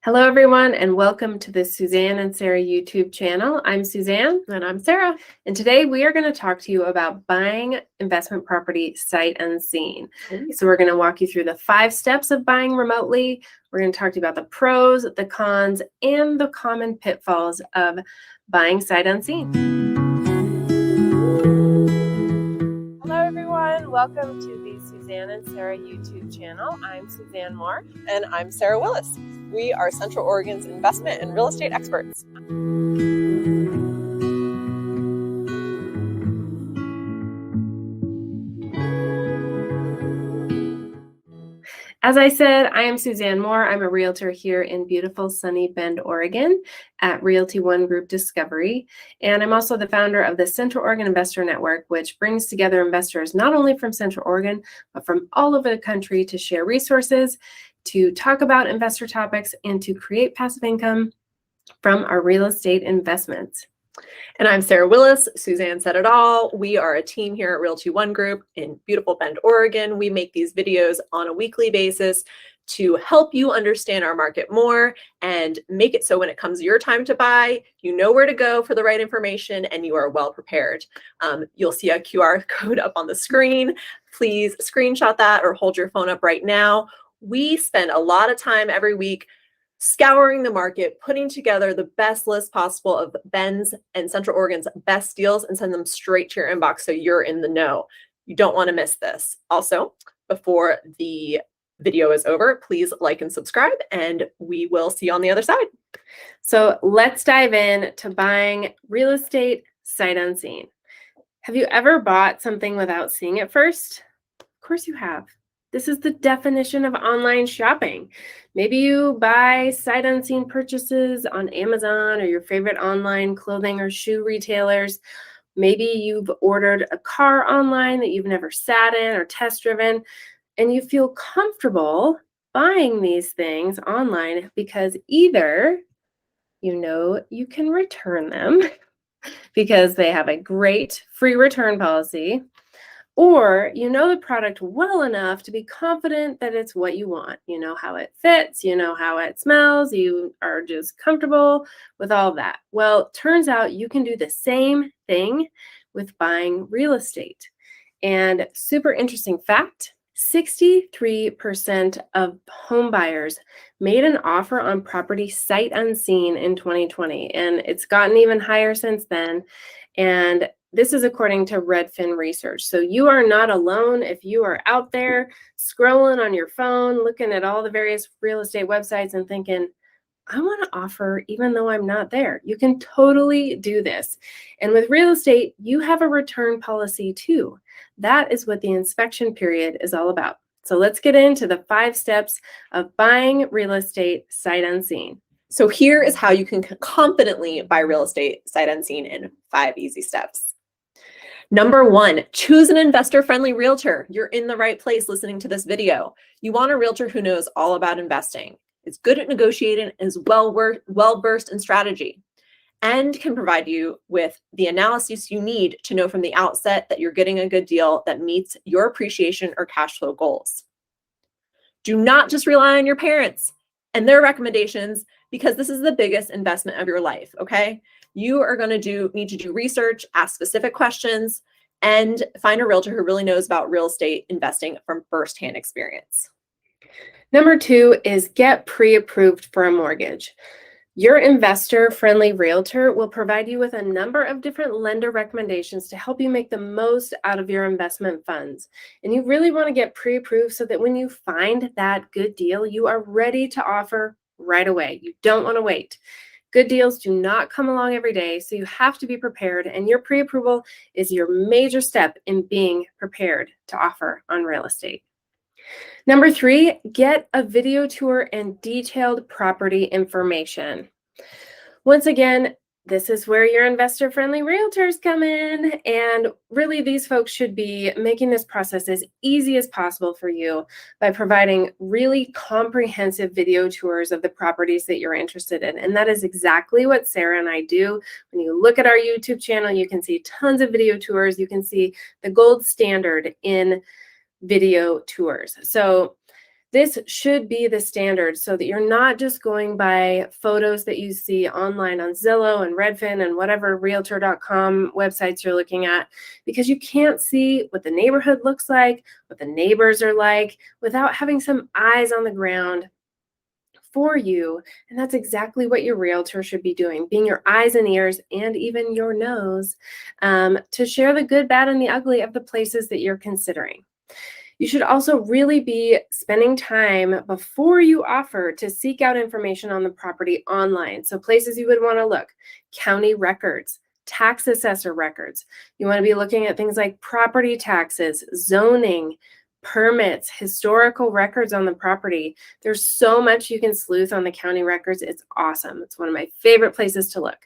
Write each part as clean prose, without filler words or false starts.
Hello, everyone, and welcome to the Suzanne and Sarah YouTube channel. I'm Suzanne. And I'm Sarah. And today we are going to talk to you about buying investment property sight unseen. So we're going to walk you through the 5 steps of buying remotely. We're going to talk to you about the pros, the cons, and the common pitfalls of buying sight unseen. Hello, everyone. Welcome to the Suzanne and Sarah YouTube channel. I'm Suzanne Moore. And I'm Sarah Willis. We are Central Oregon's investment and real estate experts. As I said, I am Suzanne Moore. I'm a realtor here in beautiful sunny Bend, Oregon at Realty One Group Discovery. And I'm also the founder of the Central Oregon Investor Network, which brings together investors not only from Central Oregon, but from all over the country to share resources, to talk about investor topics, and to create passive income from our real estate investments. And I'm Sarah Willis. Suzanne said it all. We are a team here at Realty One Group in beautiful Bend, Oregon. We make these videos on a weekly basis to help you understand our market more and make it so when it comes your time to buy, you know where to go for the right information and you are well prepared. You'll see a QR code up on the screen. Please screenshot that or hold your phone up right now. We spend a lot of time every week scouring the market, putting together the best list possible of Bend's and Central Oregon's best deals and send them straight to your inbox so you're in the know. You don't want to miss this. Also, before the video is over, please like and subscribe, and we will see you on the other side. So let's dive in to buying real estate sight unseen. Have you ever bought something without seeing it first? Of course you have. This is the definition of online shopping. Maybe you buy sight unseen purchases on Amazon or your favorite online clothing or shoe retailers. Maybe you've ordered a car online that you've never sat in or test driven, and you feel comfortable buying these things online because either you know you can return them because they have a great free return policy, or you know the product well enough to be confident that it's what you want. You know how it fits, you know how it smells, you are just comfortable with all of that. Well, turns out you can do the same thing with buying real estate. And super interesting fact, 63% of home buyers made an offer on property sight unseen in 2020, and it's gotten even higher since then. And this is according to Redfin research. So you are not alone if you are out there scrolling on your phone, looking at all the various real estate websites and thinking, I want to offer even though I'm not there. You can totally do this. And with real estate, you have a return policy too. That is what the inspection period is all about. So let's get into the 5 steps of buying real estate sight unseen. So here is how you can confidently buy real estate sight unseen in 5 easy steps. Number 1, choose an investor-friendly realtor. You're in the right place listening to this video. You want a realtor who knows all about investing, is good at negotiating, and is well-versed in strategy, and can provide you with the analysis you need to know from the outset that you're getting a good deal that meets your appreciation or cash flow goals. Do not just rely on your parents and their recommendations, because this is the biggest investment of your life, okay? You are going to need to do research, ask specific questions, and find a realtor who really knows about real estate investing from firsthand experience. Number 2 is get pre-approved for a mortgage. Your investor-friendly realtor will provide you with a number of different lender recommendations to help you make the most out of your investment funds. And you really want to get pre-approved so that when you find that good deal, you are ready to offer right away. You don't want to wait. Good deals do not come along every day, so you have to be prepared, and your pre-approval is your major step in being prepared to offer on real estate. Number 3, get a video tour and detailed property information. Once again, this is where your investor-friendly realtors come in, and really these folks should be making this process as easy as possible for you by providing really comprehensive video tours of the properties that you're interested in. And that is exactly what Sarah and I do. When you look at our YouTube channel, you can see tons of video tours. You can see the gold standard in video tours. So This should be the standard so that you're not just going by photos that you see online on Zillow and Redfin and whatever realtor.com websites you're looking at, because you can't see what the neighborhood looks like, what the neighbors are like, without having some eyes on the ground for you. And that's exactly what your realtor should be doing, being your eyes and ears and even your nose, to share the good, bad, and the ugly of the places that you're considering. You should also really be spending time before you offer to seek out information on the property online. So places you would want to look: county records, tax assessor records. You want to be looking at things like property taxes, zoning, permits, historical records on the property. There's so much you can sleuth on the county records. It's awesome. It's one of my favorite places to look.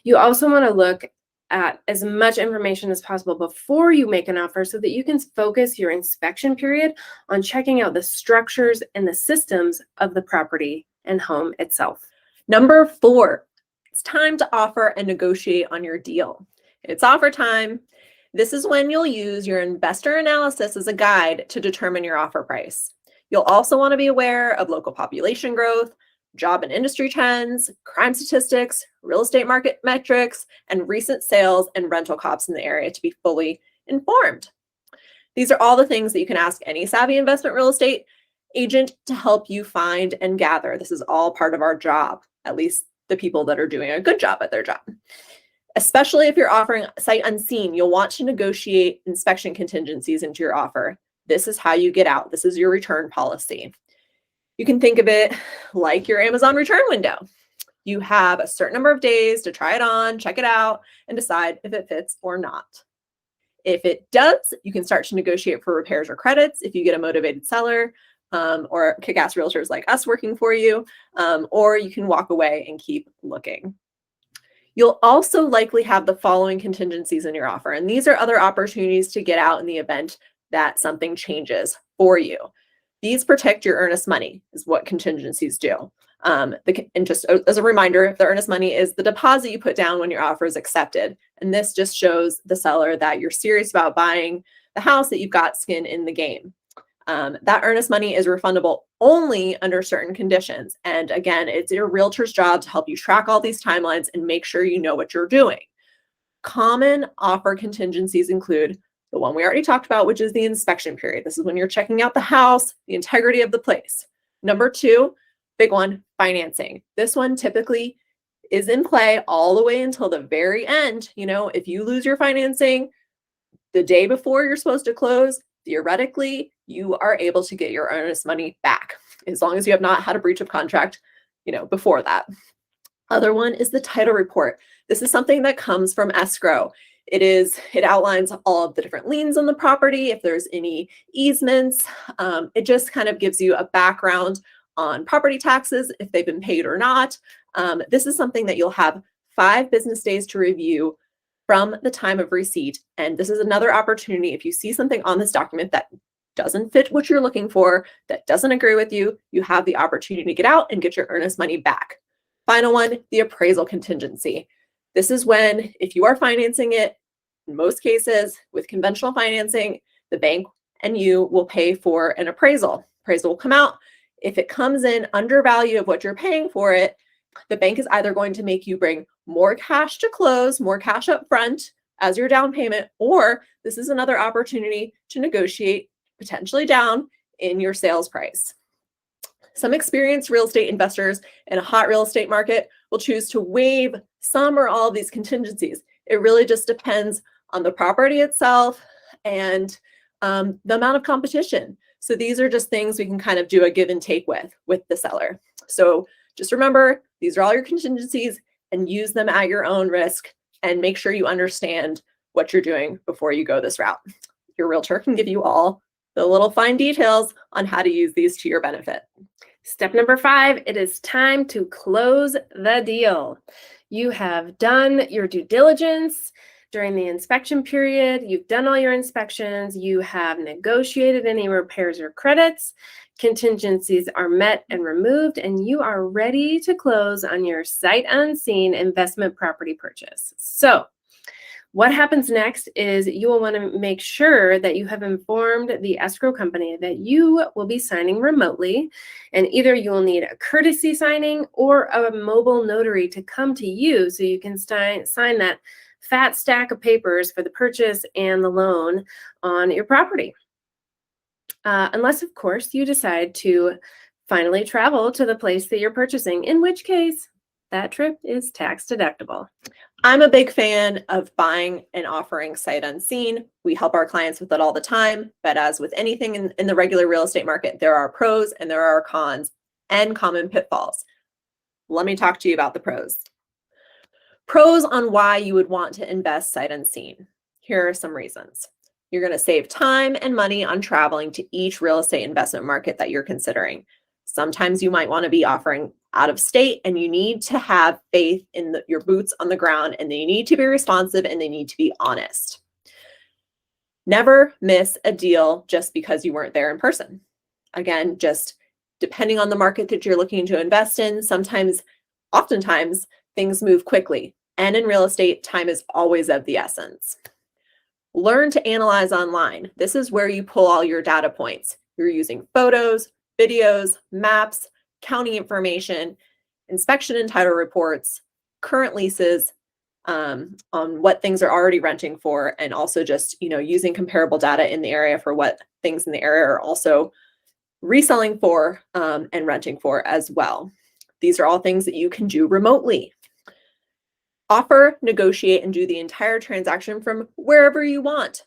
You also want to look at as much information as possible before you make an offer so that you can focus your inspection period on checking out the structures and the systems of the property and home itself. Number 4, it's time to offer and negotiate on your deal. It's offer time. This is when you'll use your investor analysis as a guide to determine your offer price. You'll also want to be aware of local population growth, job and industry trends, crime statistics, real estate market metrics, and recent sales and rental comps in the area to be fully informed. These are all the things that you can ask any savvy investment real estate agent to help you find and gather. This is all part of our job, at least the people that are doing a good job at their job. Especially if you're offering sight unseen, you'll want to negotiate inspection contingencies into your offer. This is how you get out. This is your return policy. You can think of it like your Amazon return window. You have a certain number of days to try it on, check it out, and decide if it fits or not. If it does, you can start to negotiate for repairs or credits if you get a motivated seller, or kick-ass realtors like us working for you, or you can walk away and keep looking. You'll also likely have the following contingencies in your offer, and these are other opportunities to get out in the event that something changes for you. These protect your earnest money, is what contingencies do. And just as a reminder, the earnest money is the deposit you put down when your offer is accepted. And this just shows the seller that you're serious about buying the house, that you've got skin in the game. That earnest money is refundable only under certain conditions. And again, it's your realtor's job to help you track all these timelines and make sure you know what you're doing. Common offer contingencies include the one we already talked about, which is the inspection period. This is when you're checking out the house, the integrity of the place. Number 2, big one, financing. This one typically is in play all the way until the very end. You know, if you lose your financing the day before you're supposed to close, theoretically, you are able to get your earnest money back, as long as you have not had a breach of contract, before that. Other one is the title report. This is something that comes from escrow. It outlines all of the different liens on the property, if there's any easements. It just kind of gives you a background on property taxes, if they've been paid or not. This is something that you'll have 5 business days to review from the time of receipt. And this is another opportunity. If you see something on this document that doesn't fit what you're looking for, that doesn't agree with you, you have the opportunity to get out and get your earnest money back. Final one, the appraisal contingency. This is when, if you are financing it, in most cases with conventional financing, the bank and you will pay for an appraisal. Appraisal will come out. If it comes in under value of what you're paying for it, the bank is either going to make you bring more cash to close, more cash up front as your down payment, or this is another opportunity to negotiate potentially down in your sales price. Some experienced real estate investors in a hot real estate market will choose to waive some or all of these contingencies. It really just depends on the property itself and the amount of competition. So these are just things we can kind of do a give and take with the seller. So just remember, these are all your contingencies and use them at your own risk, and make sure you understand what you're doing before you go this route. Your realtor can give you all the little fine details on how to use these to your benefit. Step number 5, it is time to close the deal. You have done your due diligence during the inspection period. You've done all your inspections. You have negotiated any repairs or credits. Contingencies are met and removed, and you are ready to close on your sight unseen investment property purchase. So What happens next is you will want to make sure that you have informed the escrow company that you will be signing remotely, and either you will need a courtesy signing or a mobile notary to come to you so you can sign that fat stack of papers for the purchase and the loan on your property. Unless, of course, you decide to finally travel to the place that you're purchasing, in which case that trip is tax deductible. I'm a big fan of buying and offering sight unseen. We help our clients with it all the time, but as with anything in the regular real estate market, there are pros and there are cons and common pitfalls. Let me talk to you about the pros. Pros on why you would want to invest sight unseen. Here are some reasons. You're going to save time and money on traveling to each real estate investment market that you're considering. Sometimes you might want to be offering out of state and you need to have faith in your boots on the ground, and they need to be responsive and they need to be honest. Never miss a deal just because you weren't there in person. Again, just depending on the market that you're looking to invest in, oftentimes things move quickly. And in real estate, time is always of the essence. Learn to analyze online. This is where you pull all your data points. You're using photos, videos, maps, county information, inspection and title reports, current leases, on what things are already renting for, and also just, using comparable data in the area for what things in the area are also reselling for and renting for as well. These are all things that you can do remotely. Offer, negotiate, and do the entire transaction from wherever you want.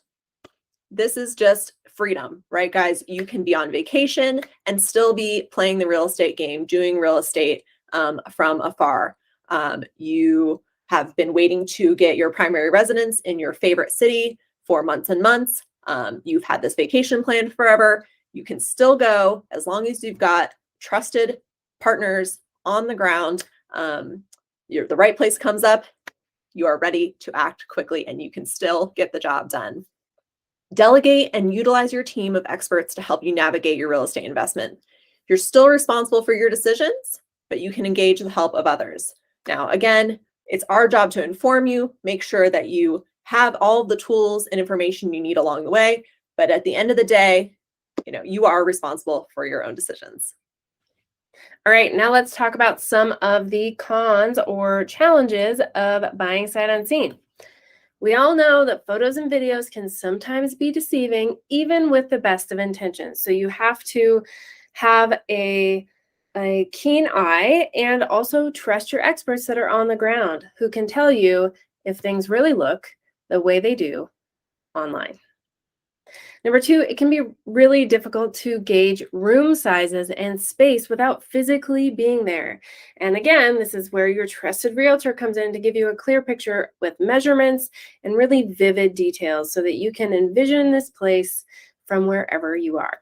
This is just freedom, right, guys? You can be on vacation and still be playing the real estate game, doing real estate from afar. You have been waiting to get your primary residence in your favorite city for months and months. You've had this vacation planned forever. You can still go as long as you've got trusted partners on the ground. The right place comes up, you are ready to act quickly and you can still get the job done. Delegate and utilize your team of experts to help you navigate your real estate investment. You're still responsible for your decisions, but you can engage the help of others. Now, again, it's our job to inform you, make sure that you have all of the tools and information you need along the way. But at the end of the day, you are responsible for your own decisions. All right, now let's talk about some of the cons or challenges of buying sight unseen. We all know that photos and videos can sometimes be deceiving, even with the best of intentions. So you have to have a keen eye and also trust your experts that are on the ground who can tell you if things really look the way they do online. Number two, it can be really difficult to gauge room sizes and space without physically being there. And again, this is where your trusted realtor comes in to give you a clear picture with measurements and really vivid details so that you can envision this place from wherever you are.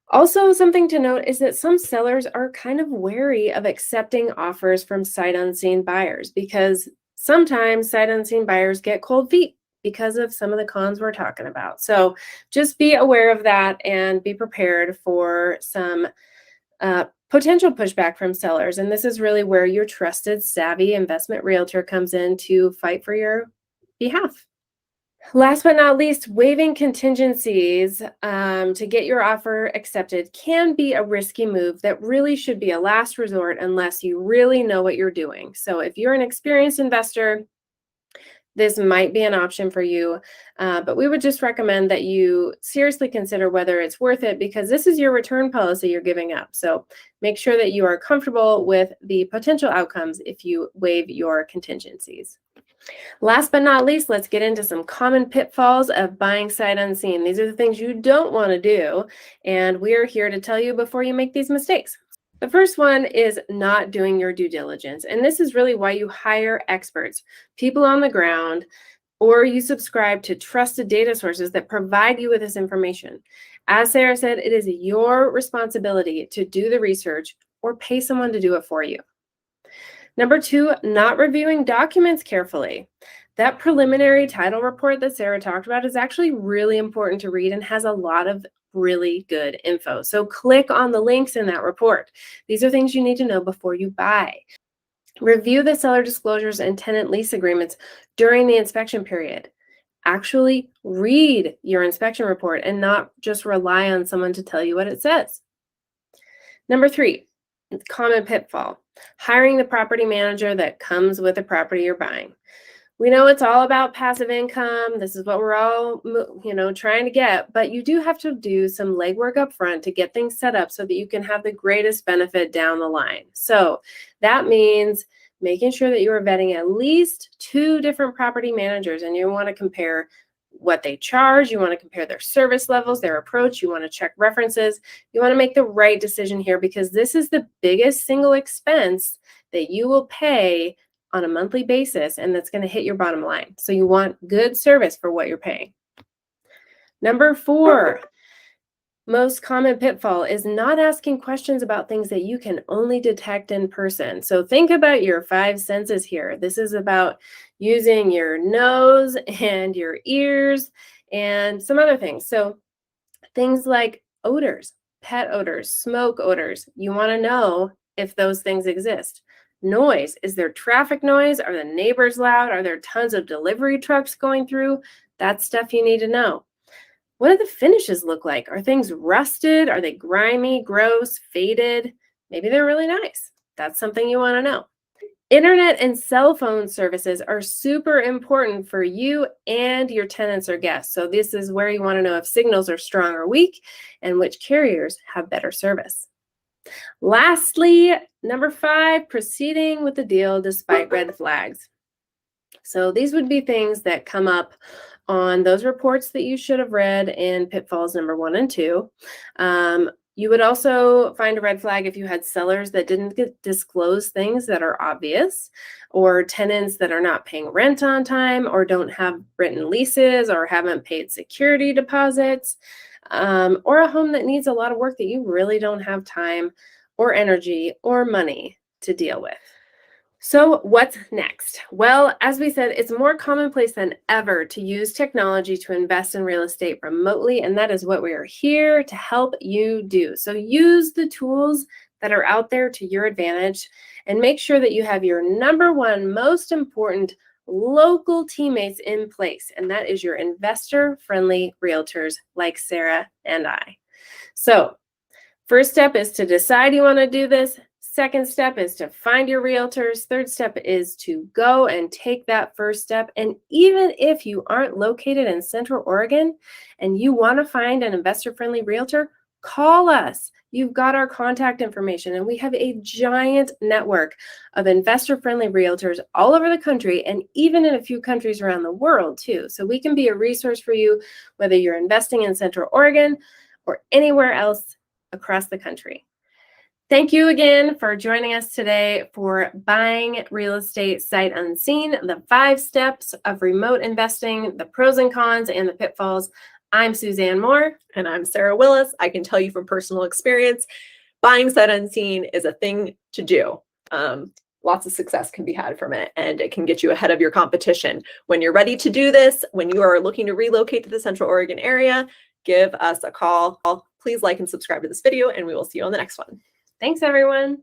Also, something to note is that some sellers are kind of wary of accepting offers from sight unseen buyers because sometimes sight unseen buyers get cold feet because of some of the cons we're talking about. So just be aware of that and be prepared for some potential pushback from sellers. And this is really where your trusted, savvy investment realtor comes in to fight for your behalf. Last but not least, waiving contingencies to get your offer accepted can be a risky move that really should be a last resort unless you really know what you're doing. So if you're an experienced investor, this might be an option for you, but we would just recommend that you seriously consider whether it's worth it because this is your return policy you're giving up. So make sure that you are comfortable with the potential outcomes if you waive your contingencies. Last but not least, let's get into some common pitfalls of buying sight unseen. These are the things you don't want to do, and we're here to tell you before you make these mistakes. The first one is not doing your due diligence, and this is really why you hire experts, people on the ground, or you subscribe to trusted data sources that provide you with this information. As Sarah said, it is your responsibility to do the research or pay someone to do it for you. Number two, not reviewing documents carefully. That preliminary title report that Sarah talked about is actually really important to read and has a lot of really good info. So click on the links in that report. These are things you need to know before you buy. Review the seller disclosures and tenant lease agreements during the inspection period. Actually read your inspection report and not just rely on someone to tell you what it says. Number 3, common pitfall, hiring the property manager that comes with the property you're buying. We know it's all about passive income. This is what we're all, trying to get, but you do have to do some legwork up front to get things set up so that you can have the greatest benefit down the line. So that means making sure that you are vetting at least 2 different property managers, and you want to compare what they charge, you want to compare their service levels, their approach, you want to check references. You want to make the right decision here because this is the biggest single expense that you will pay on a monthly basis, and that's going to hit your bottom line. So you want good service for what you're paying. Number 4, most common pitfall is not asking questions about things that you can only detect in person. So think about your 5 senses here. This is about using your nose and your ears and some other things. So things like odors, pet odors, smoke odors. You want to know if those things exist. Noise, is there traffic noise? Are the neighbors loud? Are there tons of delivery trucks going through? That's stuff you need to know. What do the finishes look like? Are things rusted? Are they grimy, gross, faded? Maybe they're really nice. That's something you want to know. Internet and cell phone services are super important for you and your tenants or guests. So this is where you want to know if signals are strong or weak and which carriers have better service. Lastly, number 5, proceeding with the deal despite red flags. So these would be things that come up on those reports that you should have read in pitfalls number 1 and 2. You would also find a red flag if you had sellers that didn't disclose things that are obvious, or tenants that are not paying rent on time, or don't have written leases, or haven't paid security deposits, or a home that needs a lot of work that you really don't have time or energy or money to deal with. So what's next? Well, as we said, it's more commonplace than ever to use technology to invest in real estate remotely, and that is what we are here to help you do. So use the tools that are out there to your advantage and make sure that you have your number 1 most important local teammates in place, and that is your investor-friendly realtors like Sarah and I. So first step is to decide you want to do this. Second step is to find your realtors. Third step is to go and take that first step. And even if you aren't located in Central Oregon and you want to find an investor-friendly realtor, call us. You've got our contact information, and we have a giant network of investor-friendly realtors all over the country and even in a few countries around the world too. So we can be a resource for you, whether you're investing in Central Oregon or anywhere else across the country. Thank you again for joining us today for Buying Real Estate Sight Unseen, the 5 steps of remote investing, the pros and cons, and the pitfalls. I'm Suzanne Moore. And I'm Sarah Willis. I can tell you from personal experience, buying sight unseen is a thing to do. Lots of success can be had from it, and it can get you ahead of your competition. When you're ready to do this, when you are looking to relocate to the Central Oregon area, give us a call. Please like and subscribe to this video, and we will see you on the next one. Thanks, everyone.